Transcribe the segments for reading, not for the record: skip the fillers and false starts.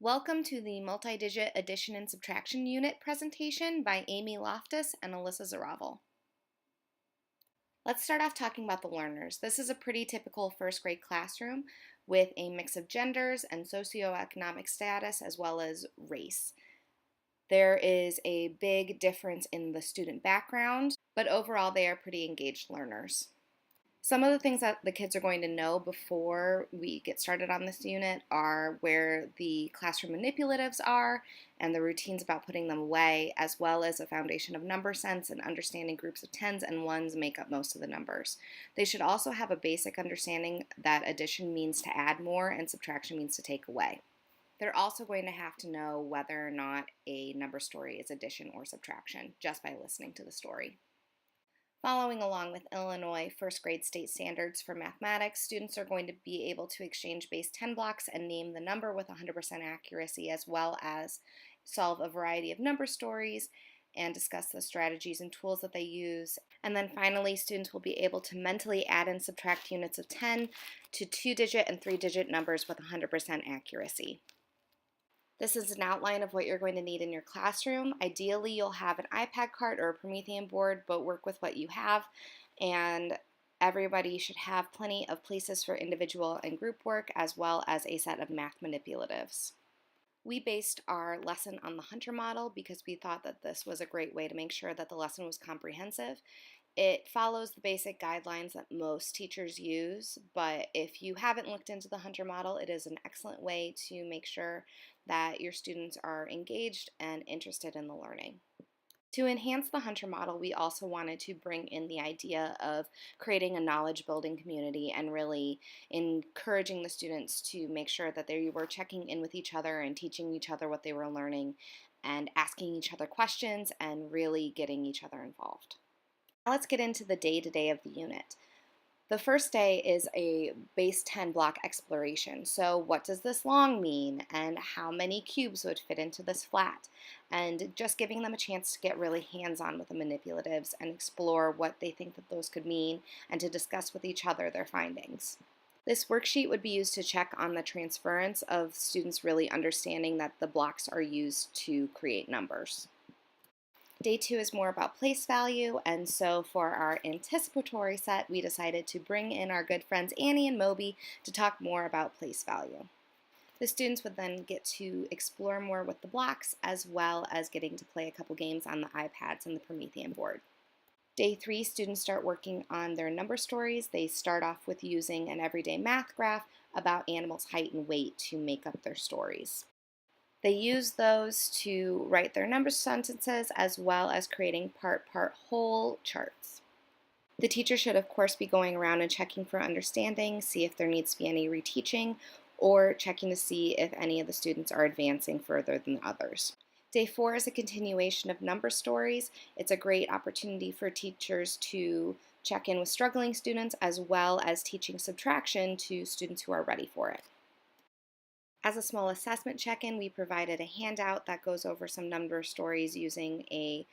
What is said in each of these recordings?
Welcome to the Multi-Digit Addition and Subtraction Unit presentation by Amy Loftus and Alyssa Zaravel. Let's start off talking about the learners. This is a pretty typical first grade classroom with a mix of genders and socioeconomic status as well as race. There is a big difference in the student background, but overall they are pretty engaged learners. Some of the things that the kids are going to know before we get started on this unit are where the classroom manipulatives are and the routines about putting them away, as well as a foundation of number sense and understanding groups of tens and ones make up most of the numbers. They should also have a basic understanding that addition means to add more and subtraction means to take away. They're also going to have to know whether or not a number story is addition or subtraction just by listening to the story. Following along with Illinois first grade state standards for mathematics, students are going to be able to exchange base 10 blocks and name the number with 100% accuracy, as well as solve a variety of number stories and discuss the strategies and tools that they use. And then finally, students will be able to mentally add and subtract units of 10 to 2-digit and 3-digit numbers with 100% accuracy. This is an outline of what you're going to need in your classroom. Ideally, you'll have an iPad cart or a Promethean board, but work with what you have. And everybody should have plenty of places for individual and group work, as well as a set of math manipulatives. We based our lesson on the Hunter model because we thought that this was a great way to make sure that the lesson was comprehensive. It follows the basic guidelines that most teachers use, but if you haven't looked into the Hunter model, it is an excellent way to make sure that your students are engaged and interested in the learning. To enhance the Hunter model, we also wanted to bring in the idea of creating a knowledge building community and really encouraging the students to make sure that they were checking in with each other and teaching each other what they were learning and asking each other questions and really getting each other involved. Now let's get into the day-to-day of the unit. The first day is a base 10 block exploration. So what does this long mean and how many cubes would fit into this flat? And just giving them a chance to get really hands-on with the manipulatives and explore what they think that those could mean and to discuss with each other their findings. This worksheet would be used to check on the transference of students really understanding that the blocks are used to create numbers. Day 2 is more about place value, and so for our anticipatory set, we decided to bring in our good friends Annie and Moby to talk more about place value. The students would then get to explore more with the blocks, as well as getting to play a couple games on the iPads and the Promethean board. Day 3, students start working on their number stories. They start off with using an everyday math graph about animals' height and weight to make up their stories. They use those to write their number sentences as well as creating part-whole charts. The teacher should of course be going around and checking for understanding, see if there needs to be any reteaching, or checking to see if any of the students are advancing further than others. Day 4 is a continuation of number stories. It's a great opportunity for teachers to check in with struggling students as well as teaching subtraction to students who are ready for it. As a small assessment check-in, we provided a handout that goes over some number stories using a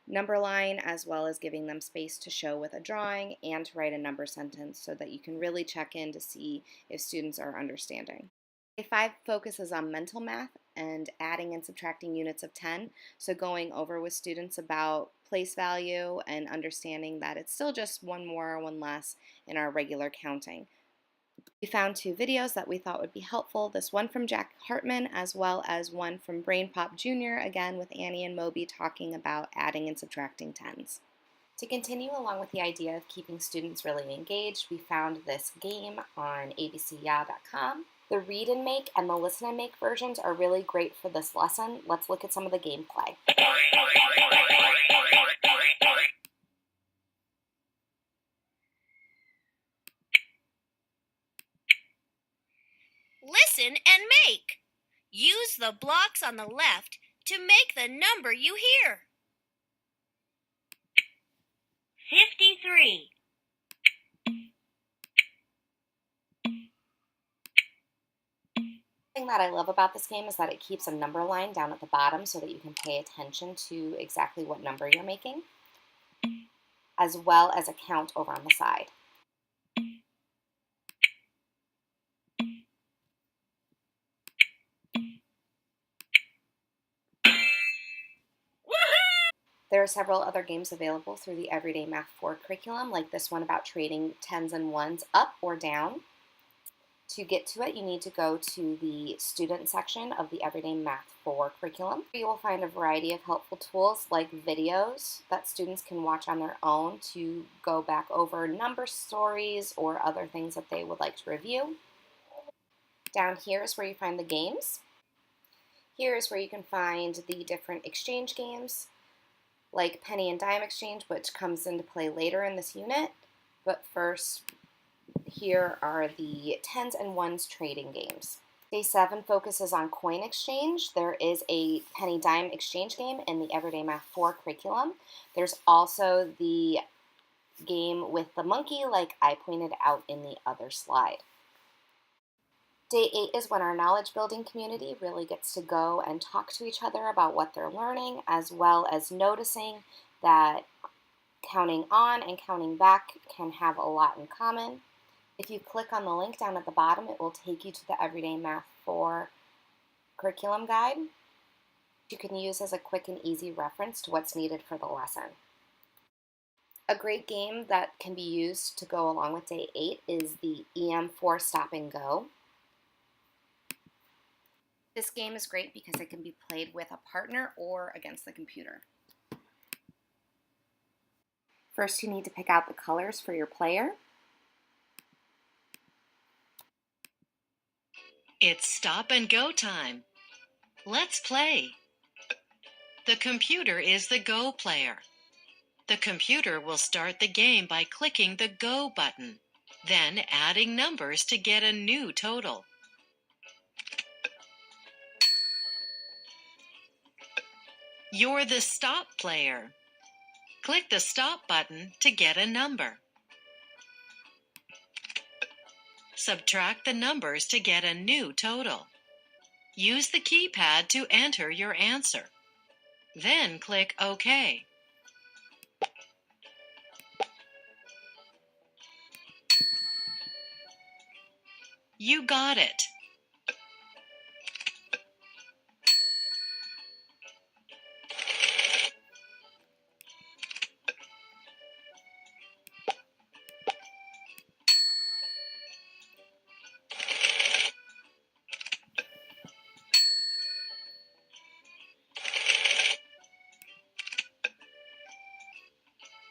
number line as well as giving them space to show with a drawing and to write a number sentence so that you can really check in to see if students are understanding. Day 5 focuses on mental math and adding and subtracting units of 10, so going over with students about place value and understanding that it's still just one more or one less in our regular counting. We found 2 videos that we thought would be helpful, this one from Jack Hartman as well as one from Brain Pop Jr., again with Annie and Moby talking about adding and subtracting tens. To continue along with the idea of keeping students really engaged, we found this game on abcya.com. The read and make and the listen and make versions are really great for this lesson. Let's look at some of the gameplay. Listen and make. Use the blocks on the left to make the number you hear. 53. The thing that I love about this game is that it keeps a number line down at the bottom so that you can pay attention to exactly what number you're making, as well as a count over on the side. There are several other games available through the Everyday Math 4 curriculum, like this one about trading tens and ones up or down. To get to it, you need to go to the student section of the Everyday Math 4 curriculum. You will find a variety of helpful tools like videos that students can watch on their own to go back over number stories or other things that they would like to review. Down here is where you find the games. Here is where you can find the different exchange games, like penny and dime exchange, which comes into play later in this unit. But first, here are the tens and ones trading games. Day 7 focuses on coin exchange. There is a penny dime exchange game in the Everyday Math 4 curriculum. There's also the game with the monkey, like I pointed out in the other slide. Day 8 is when our knowledge building community really gets to go and talk to each other about what they're learning, as well as noticing that counting on and counting back can have a lot in common. If you click on the link down at the bottom, it will take you to the Everyday Math 4 curriculum guide you can use as a quick and easy reference to what's needed for the lesson. A great game that can be used to go along with Day 8 is the EM4 Stop and Go. This game is great because it can be played with a partner or against the computer. First, you need to pick out the colors for your player. It's stop and go time. Let's play. The computer is the Go player. The computer will start the game by clicking the Go button, then adding numbers to get a new total. You're the Stop player. Click the Stop button to get a number. Subtract the numbers to get a new total. Use the keypad to enter your answer. Then click OK. You got it.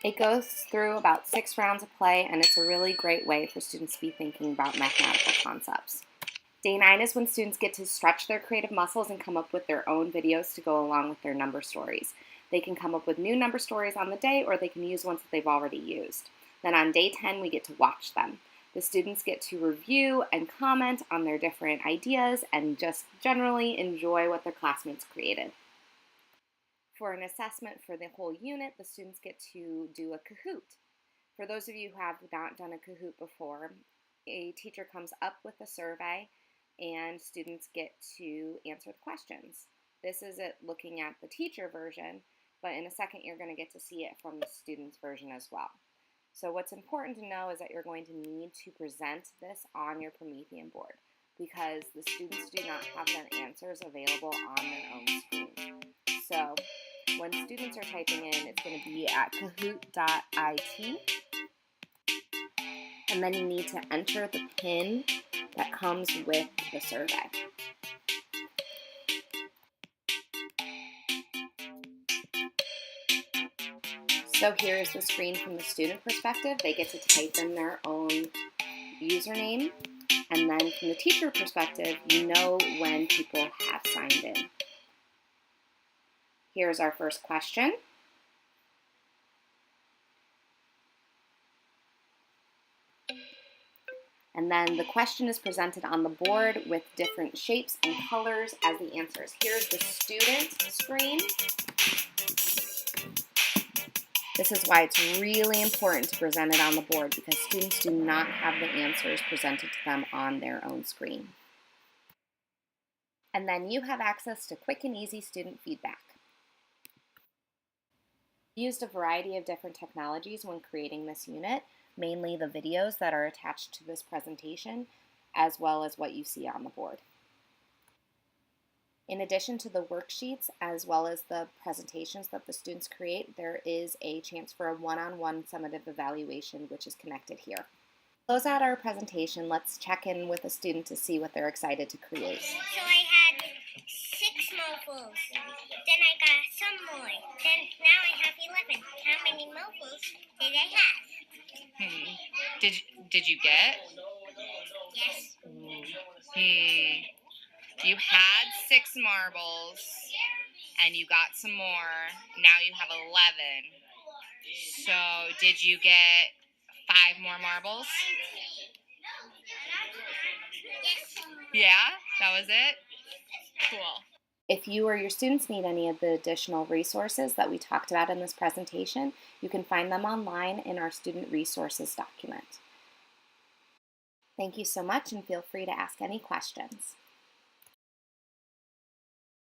It goes through about 6 rounds of play, and it's a really great way for students to be thinking about mathematical concepts. Day 9 is when students get to stretch their creative muscles and come up with their own videos to go along with their number stories. They can come up with new number stories on the day, or they can use ones that they've already used. Then on Day 10, we get to watch them. The students get to review and comment on their different ideas and just generally enjoy what their classmates created. For an assessment for the whole unit, the students get to do a Kahoot. For those of you who have not done a Kahoot before, a teacher comes up with a survey and students get to answer the questions. This is it looking at the teacher version, but in a second you're going to get to see it from the student's version as well. So what's important to know is that you're going to need to present this on your Promethean board because the students do not have their answers available on their own screen. So when students are typing in, it's going to be at kahoot.it, and then you need to enter the PIN that comes with the survey. So here is the screen from the student perspective. They get to type in their own username, and then from the teacher perspective, you know when people have signed in. Here's our first question. And then the question is presented on the board with different shapes and colors as the answers. Here's the student screen. This is why it's really important to present it on the board because students do not have the answers presented to them on their own screen. And then you have access to quick and easy student feedback. We used a variety of different technologies when creating this unit, mainly the videos that are attached to this presentation, as well as what you see on the board. In addition to the worksheets as well as the presentations that the students create, there is a chance for a one-on-one summative evaluation, which is connected here. To close out our presentation, let's check in with a student to see what they're excited to create. So I had 6 mobiles. Then I got some more. Then now I have 11. How many mobiles did I have? Did you get? Yes. You had 6 marbles and you got some more. Now you have 11. So did you get 5 more marbles? Yes. Yeah, that was it? Cool. If you or your students need any of the additional resources that we talked about in this presentation, you can find them online in our student resources document. Thank you so much, and feel free to ask any questions.